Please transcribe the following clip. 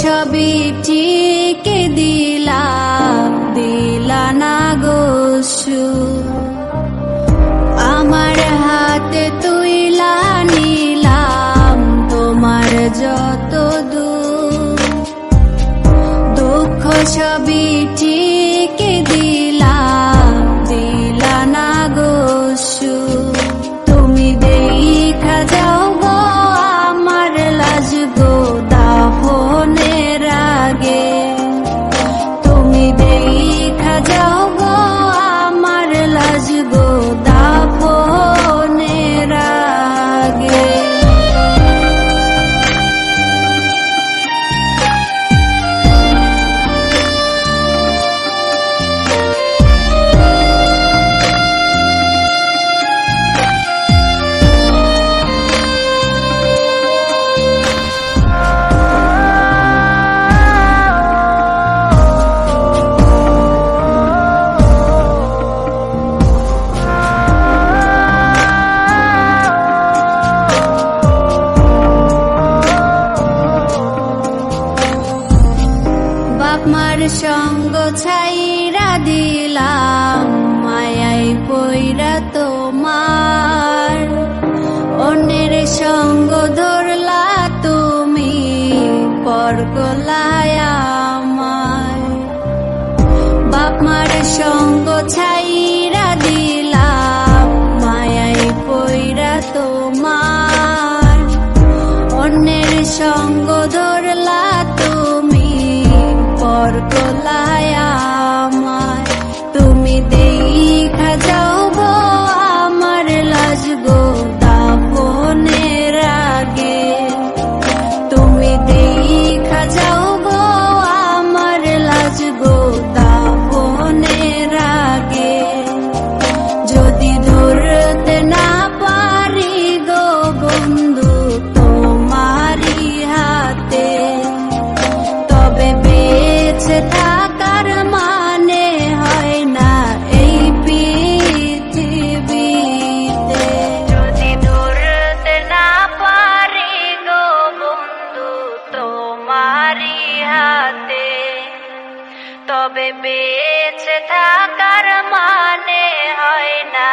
সবই ঠিক দিলা না গোসু আমার হাতে তুইলা নিলাম তোমার যত দুঃখ সবই ঠিক দিলা না গোসু তুমি দেখা যাও গো আমার লাজ গো দাফনের আগে তুমি দেখা যাও গো আমার লাজ গো দাফনের আগে বাপমার সঙ্গ ছাইরা দিলাম মায়াই পইরা তোমার অন্যের সঙ্গ ধরলা তুমি পর গলায় আমায় বাপমার সঙ্গ ছাইরা দিলাম মায়াই পইরা তোমার অন্যের সঙ্গ ধরলা তুমি পর গলায় আমায় তুমি দেখা যাও গো আমার লাজ গো দাফনের আগে তুমি দেখা যাও গো আমার লাজ গো দাফনের আগে যদি ধরতে না পারি গো বন্ধু তোমারি হাতে তবে বেঁচে থাকার মানে হয় না এই পৃথিবীতে যদি ধরতে না পারি গো বন্ধু তোমারি হাতে তবে বেঁচে থাকার মানে হয় না